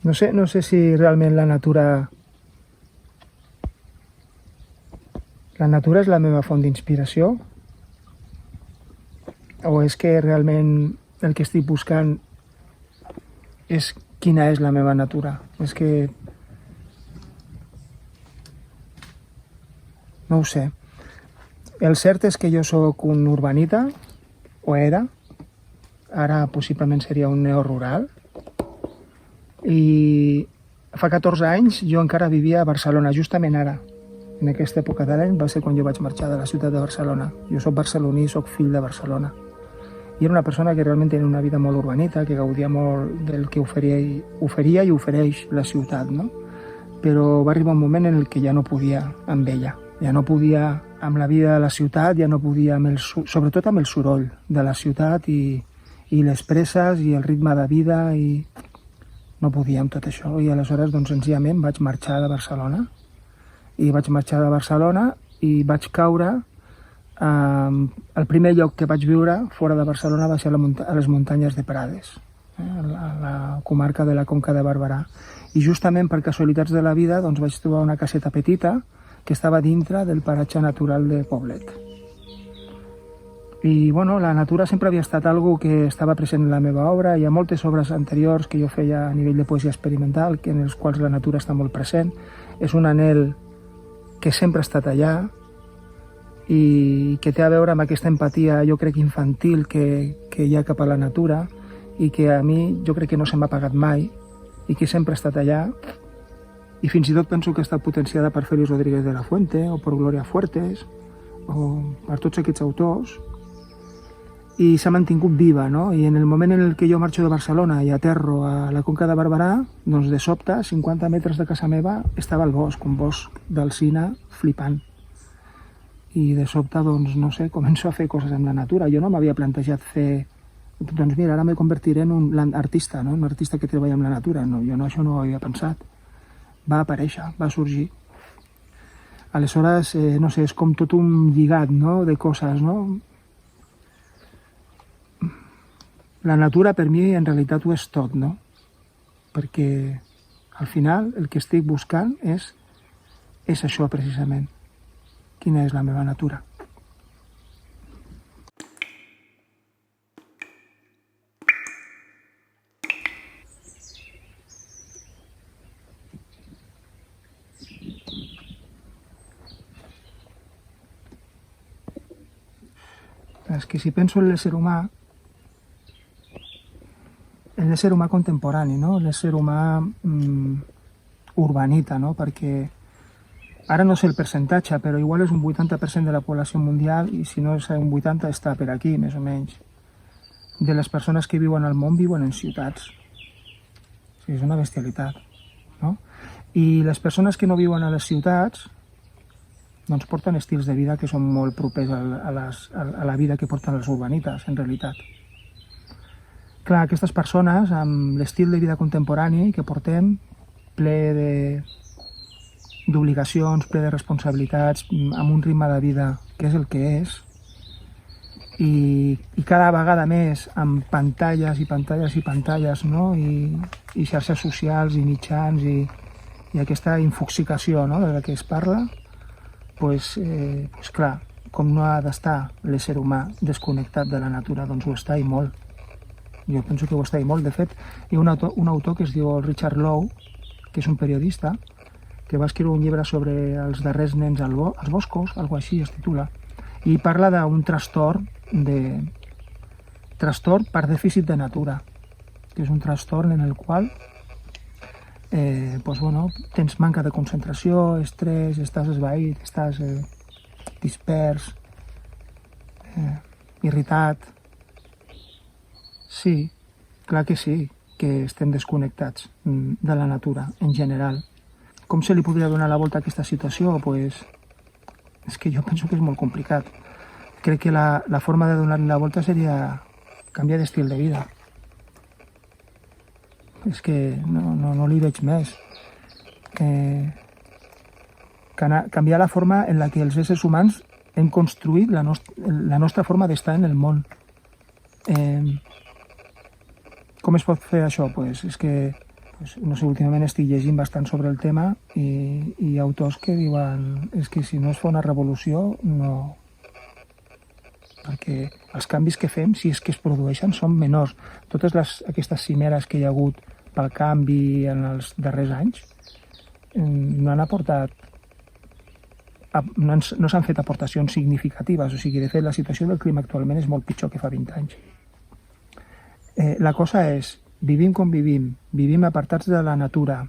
No sé si realment la natura és la meva font d'inspiració o és que realment el que estic buscant és quina és la meva natura. És que no ho sé. El cert és que jo sóc un urbanita, o era, ara possiblement seria un neorural, i fa 14 anys jo encara vivia a Barcelona, justament ara. En aquesta època de l'any va ser quan jo vaig marxar de la ciutat de Barcelona. Jo soc barceloní, soc fill de Barcelona. I era una persona que realment tenia una vida molt urbanita, que gaudia molt del que oferia i ofereix la ciutat, no? Però va arribar un moment en el que ja no podia amb ella. Ja no podia amb la vida de la ciutat, ja no podia sobretot amb el soroll de la ciutat i les presses i el ritme de vida i no podia amb tot això. I aleshores, doncs, senzillament vaig marxar de Barcelona. I vaig marxar de Barcelona i vaig caure. El primer lloc que vaig viure fora de Barcelona va ser a les muntanyes de Prades, a la comarca de la Conca de Barberà. I justament per casualitats de la vida doncs, vaig trobar una caseta petita que estava dintre del paratge natural de Poblet. I bueno, la natura sempre havia estat algo que estava present en la meva obra. Hi ha moltes obres anteriors que jo feia a nivell de poesia experimental, en les quals la natura està molt present. És un anhel que sempre ha estat allà i que té a veure amb aquesta empatia, jo crec, infantil que hi ha cap a la natura i que a mi jo crec que no se m'ha apagat mai i que sempre ha estat allà. I fins i tot penso que ha estat potenciada per Félix Rodríguez de la Fuente o per Gloria Fuertes o per tots aquests autors, i s'ha mantingut viva, no? I en el moment en el que jo marxo de Barcelona i aterro a la Conca de Barberà, doncs de sobte, 50 metres de casa meva, estava el bosc, un bosc d'alzina flipant. I de sobte, doncs, no sé, començo a fer coses amb la natura. Jo no m'havia plantejat fer... Doncs mira, ara me convertiré en un artista, no? Un artista que treballa amb la natura. No, jo no, això no ho havia pensat. Va aparèixer, va sorgir. Aleshores, no sé, és com tot un lligat, no?, de coses, no? La natura per mi en realitat ho és tot, no? Perquè al final el que estic buscant és això precisament. Quina és la meva natura? És que si penso en l'ésser humà, l'ésser humà contemporani, no? L'ésser humà urbanita, no? Perquè ara no sé el percentatge, però igual és un 80% de la població mundial i si no és un 80% està per aquí, més o menys. De les persones que viuen al món viuen en ciutats. O sigui, és una bestialitat, no? I les persones que no viuen a les ciutats doncs porten estils de vida que són molt propers a la vida que porten els urbanites, en realitat. Clar, aquestes persones, amb l'estil de vida contemporani que portem, ple d'obligacions, ple de responsabilitats, amb un ritme de vida que és el que és, i cada vegada més amb pantalles i pantalles i pantalles, no? I xarxes socials i mitjans i aquesta infoxicació, no?, de la que es parla, doncs clar, com no ha d'estar l'ésser humà desconnectat de la natura, doncs ho està i molt. Jo penso que ho està i molt. De fet, hi ha un autor que es diu Richard Lowe, que és un periodista, que va escriure un llibre sobre els darrers nens als boscos, algo així es titula, i parla d'un trastorn per dèficit de natura, que és un trastorn en el qual tens manca de concentració, estrès, estàs esvaït, estàs dispers, irritat. Sí, clar que sí, que estem desconnectats de la natura en general. Com se li podria donar la volta a aquesta situació? Pues, és que jo penso que és molt complicat. Crec que la forma de donar-li la volta seria canviar d'estil de vida. És que no li veig més. Canviar la forma en la que els éssers humans hem construït la nostra forma d'estar en el món. Com es pot fer això? Pues és que no sé, últimament estic llegint bastant sobre el tema i hi ha autors que diuen és que si no es fa una revolució, no... Perquè els canvis que fem, si és que es produeixen, són menors. Totes aquestes cimeres que hi ha hagut pel canvi en els darrers anys no han aportat, no s'han fet aportacions significatives. O sigui, de fet, la situació del clima actualment és molt pitjor que fa 20 anys. La cosa és, vivim com vivim, vivim apartats de la natura,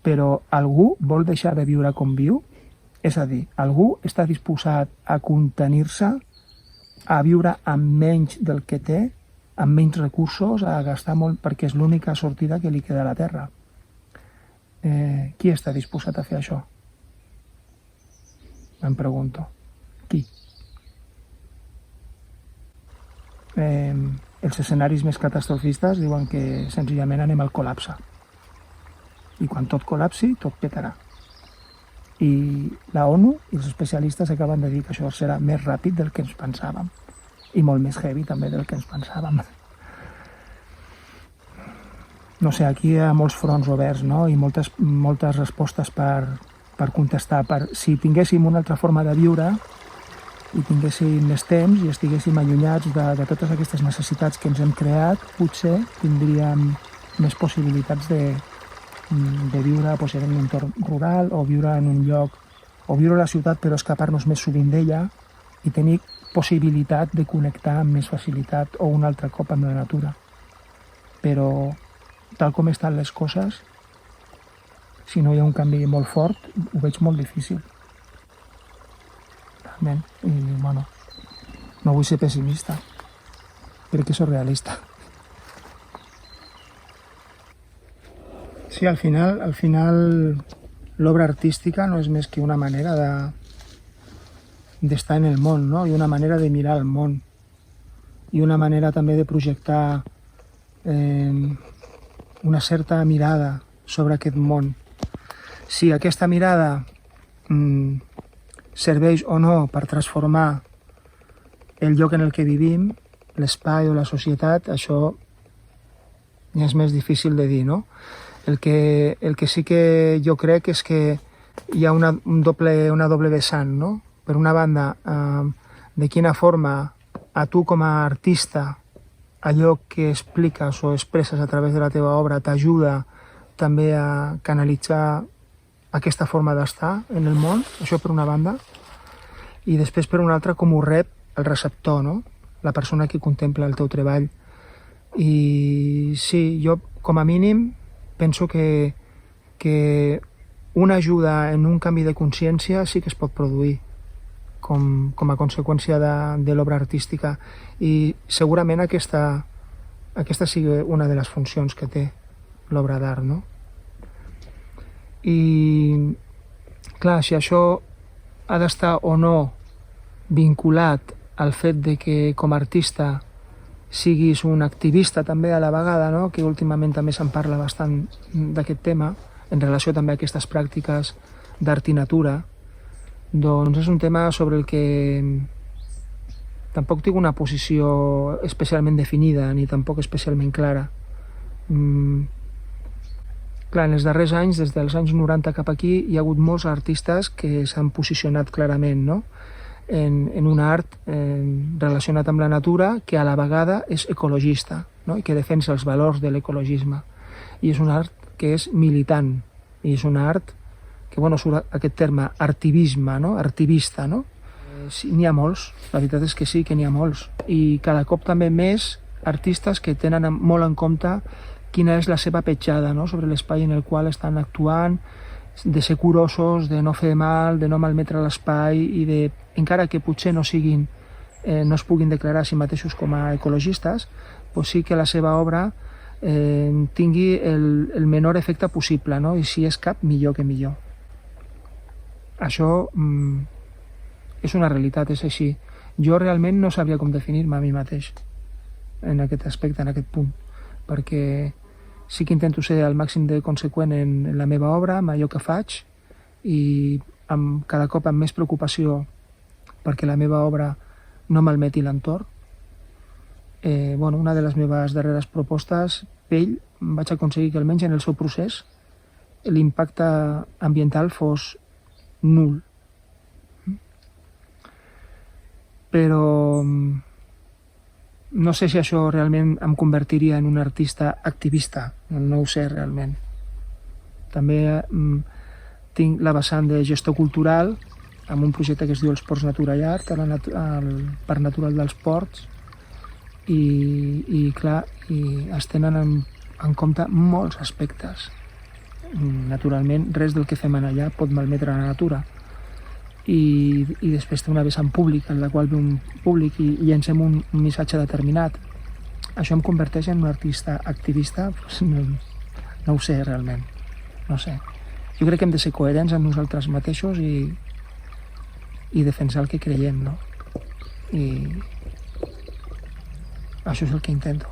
però algú vol deixar de viure com viu? És a dir, algú està disposat a contenir-se, a viure amb menys del que té, amb menys recursos, a gastar molt perquè és l'única sortida que li queda a la Terra. Qui està disposat a fer això? Em pregunto. Qui? Els escenaris més catastrofistes diuen que senzillament anem al col·lapse. I quan tot col·lapsi, tot petarà. I la ONU i els especialistes acaben de dir que això serà més ràpid del que ens pensàvem i molt més heavy també del que ens pensàvem. No sé, aquí hi ha molts fronts oberts, no? I moltes respostes per contestar. Si tinguéssim una altra forma de viure i tinguéssim més temps i estiguéssim allunyats de totes aquestes necessitats que ens hem creat, potser tindríem més possibilitats de viure en un entorn rural o viure en un lloc, o viure a la ciutat però escapar-nos més sovint d'ella i tenir possibilitat de connectar amb més facilitat o un altre cop amb la natura. Però tal com estan les coses, si no hi ha un canvi molt fort, ho veig molt difícil. Realment. I, bueno, no vull ser pessimista, crec que soc realista. Sí, al final l'obra artística no és més que una manera d'estar en el món, no? I una manera de mirar el món. I una manera també de projectar una certa mirada sobre aquest món. Si aquesta mirada serveix o no per transformar el lloc en el que vivim, l'espai o la societat, això ja és més difícil de dir, no? El que sí que jo crec és que hi ha una doble vessant, no? Per una banda, de quina forma a tu com a artista allò que expliques o expresses a través de la teva obra t'ajuda també a canalitzar aquesta forma d'estar en el món, això per una banda, i després per una altra com ho rep el receptor, no? La persona que contempla el teu treball. I sí, jo com a mínim penso que una ajuda en un canvi de consciència sí que es pot produir com a conseqüència de l'obra artística i segurament aquesta sigui una de les funcions que té l'obra d'art, no? I clar, si això ha d'estar o no vinculat al fet de que com a artista siguis un activista també a la vegada, no? Que últimament també se'n parla bastant d'aquest tema, en relació també a aquestes pràctiques d'art i natura, doncs és un tema sobre el que tampoc tinc una posició especialment definida ni tampoc especialment clara. Clar, en els darrers anys, des dels anys 90 cap aquí, hi ha hagut molts artistes que s'han posicionat clarament, no? En un art relacionat amb la natura que a la vegada és ecologista, no? I que defensa els valors de l'ecologisme. I és un art que és militant, i és un art que, bueno, surt aquest terme artivisme, no? Artivista, no? Sí, n'hi ha molts, la veritat és que sí que n'hi ha molts, i cada cop també més artistes que tenen molt en compte quina és la seva petjada, no? Sobre l'espai en el qual estan actuant, de ser curosos, de no fer mal, de no malmetre l'espai i de, encara que potser no es puguin declarar a si mateixos com a ecologistes, doncs sí que la seva obra tingui el menor efecte possible, no? I si és cap, millor que millor. Això és una realitat, és així. Jo realment no sabria com definir-me a mi mateix en aquest aspecte, en aquest punt, perquè sí que intento ser al màxim de conseqüent en la meva obra, amb allò que faig, i cada cop amb més preocupació perquè la meva obra no malmeti l'entorn. Una de les meves darreres propostes pell vaig aconseguir que almenys en el seu procés l'impacte ambiental fos nul. Però no sé si això realment em convertiria en un artista activista, no ho sé realment. També tinc la vessant de gestor cultural amb un projecte que es diu els Ports Natura i Art, al Parc Natural dels Ports, i clar, es tenen en compte molts aspectes. Naturalment, res del que fem allà pot malmetre la natura. I després té una vessant pública en la qual ve un públic i llancem un missatge determinat. Això em converteix en un artista activista? Pues no ho sé realment, no sé. Jo crec que hem de ser coherents amb nosaltres mateixos i defensar el que creiem, no? I això és el que intento.